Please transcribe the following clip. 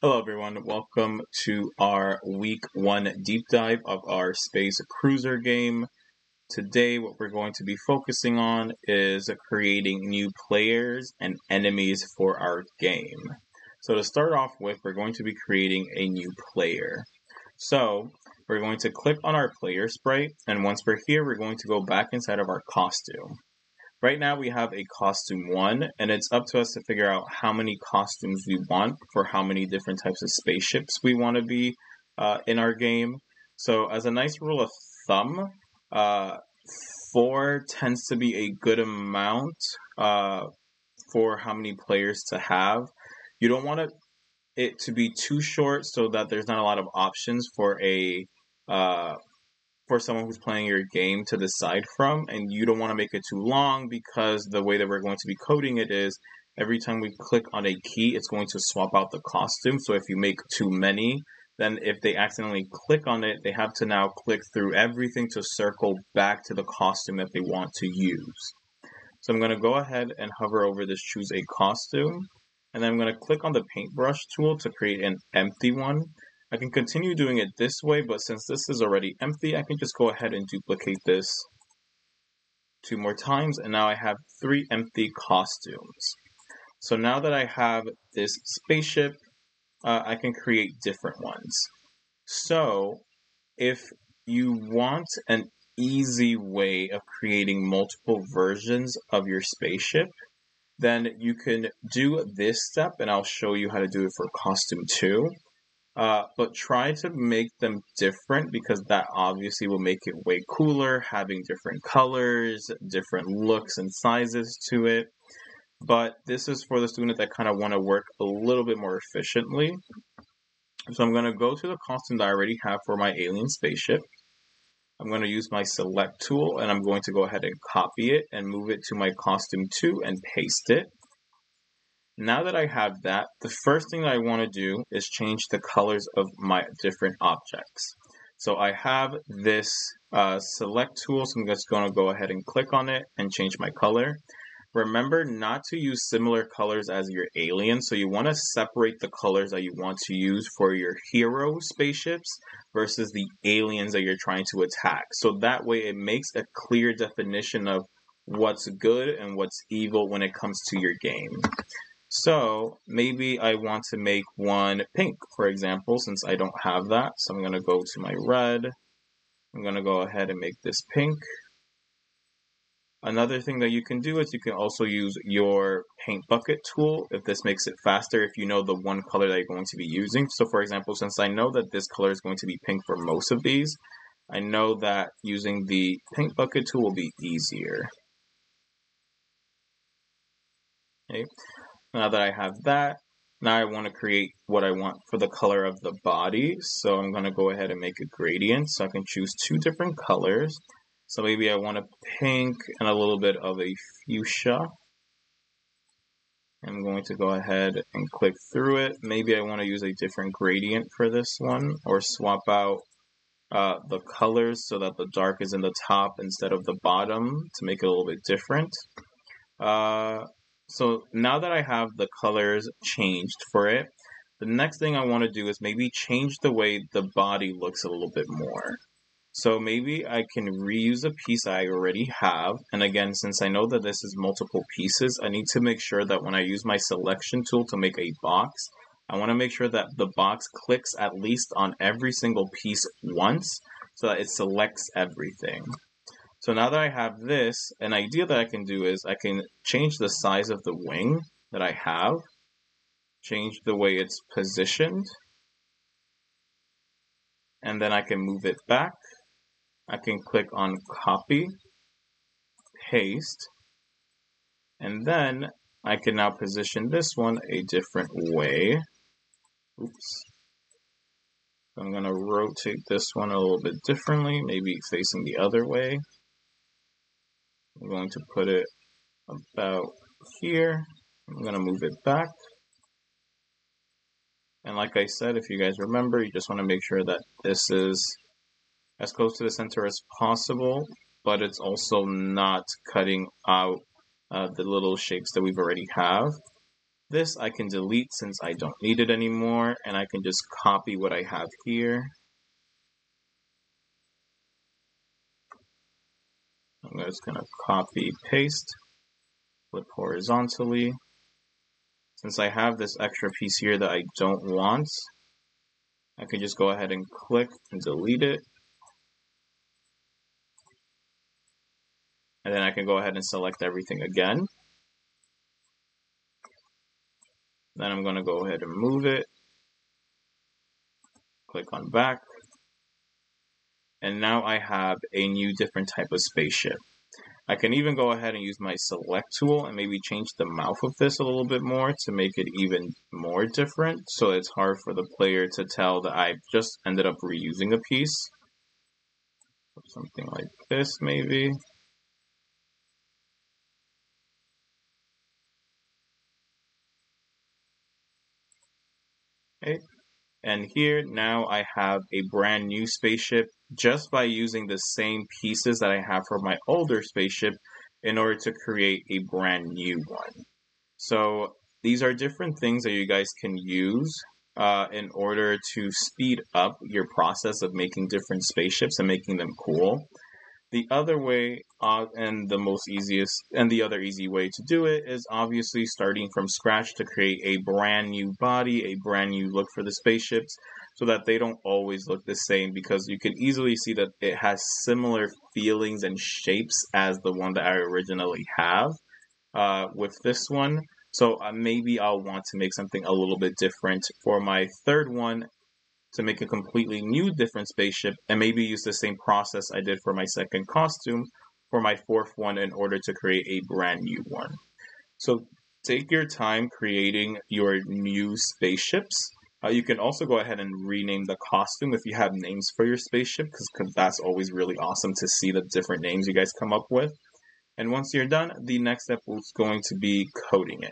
Hello everyone, welcome to our week 1 deep dive of our Space Cruiser game. Today what we're going to be focusing on is creating new players and enemies for our game. So to start off with, we're going to be creating a new player. So we're going to click on our player sprite, and once we're here, we're going to go back inside of our costume. Right now we have a costume 1, and it's up to us to figure out how many costumes we want for how many different types of spaceships we want to be in our game. So as a nice rule of thumb, 4 tends to be a good amount for how many players to have. You don't want it to be too short so that there's not a lot of options for someone who's playing your game to decide from, and you don't want to make it too long because the way that we're going to be coding it is every time we click on a key, it's going to swap out the costume. So if you make too many, then if they accidentally click on it, they have to now click through everything to circle back to the costume that they want to use. So I'm going to go ahead and hover over this choose a costume, and then I'm going to click on the paintbrush tool to create an empty one. I can continue doing it this way, but since this is already empty, I can just go ahead and duplicate this 2 more times, and now I have 3 empty costumes. So now that I have this spaceship, I can create different ones. So if you want an easy way of creating multiple versions of your spaceship, then you can do this step, and I'll show you how to do it for costume 2. But try to make them different because that obviously will make it way cooler, having different colors, different looks and sizes to it. But this is for the student that kind of want to work a little bit more efficiently. So I'm going to go to the costume that I already have for my alien spaceship. I'm going to use my select tool, and I'm going to go ahead and copy it and move it to my costume 2 and paste it. Now that I have that, the first thing that I want to do is change the colors of my different objects. So I have this select tool, so I'm just going to go ahead and click on it and change my color. Remember not to use similar colors as your alien, so you want to separate the colors that you want to use for your hero spaceships versus the aliens that you're trying to attack. So that way it makes a clear definition of what's good and what's evil when it comes to your game. So maybe I want to make one pink, for example, since I don't have that. So I'm going to go to my red. I'm going to go ahead and make this pink. Another thing that you can do is you can also use your paint bucket tool if this makes it faster if you know the one color that you're going to be using. So for example, since I know that this color is going to be pink for most of these, I know that using the paint bucket tool will be easier. Okay. Now that I have that, now I want to create what I want for the color of the body. So I'm going to go ahead and make a gradient. So I can choose 2 different colors. So maybe I want a pink and a little bit of a fuchsia. I'm going to go ahead and click through it. Maybe I want to use a different gradient for this one, or swap out the colors so that the dark is in the top instead of the bottom to make it a little bit different. So now that I have the colors changed for it, the next thing I want to do is maybe change the way the body looks a little bit more. So maybe I can reuse a piece I already have. And again, since I know that this is multiple pieces, I need to make sure that when I use my selection tool to make a box, I want to make sure that the box clicks at least on every single piece once so that it selects everything. So now that I have this, an idea that I can do is I can change the size of the wing that I have, change the way it's positioned, and then I can move it back. I can click on copy, paste, and then I can now position this one a different way. Oops. I'm going to rotate this one a little bit differently, maybe facing the other way. I'm going to put it about here. I'm going to move it back. And like I said, if you guys remember, you just want to make sure that this is as close to the center as possible, but it's also not cutting out the little shapes that we've already have. This I can delete since I don't need it anymore, and I can just copy what I have here. I'm just going to copy, paste, flip horizontally. Since I have this extra piece here that I don't want, I can just go ahead and click and delete it. And then I can go ahead and select everything again. Then I'm going to go ahead and move it. Click on back. And now I have a new different type of spaceship. I can even go ahead and use my select tool and maybe change the mouth of this a little bit more to make it even more different, so it's hard for the player to tell that I've just ended up reusing a piece. Something like this maybe. Okay. And here now I have a brand new spaceship just by using the same pieces that I have for my older spaceship in order to create a brand new one. So these are different things that you guys can use in order to speed up your process of making different spaceships and making them cool. The other way, and the other easy way to do it is obviously starting from scratch to create a brand new body, a brand new look for the spaceships, so that they don't always look the same, because you can easily see that it has similar feelings and shapes as the one that I originally have with this one. So maybe I'll want to make something a little bit different for my third one, to make a completely new different spaceship, and maybe use the same process I did for my second costume for my fourth one in order to create a brand new one. So take your time creating your new spaceships. You can also go ahead and rename the costume if you have names for your spaceship, because that's always really awesome to see the different names you guys come up with. And once you're done, the next step is going to be coding it.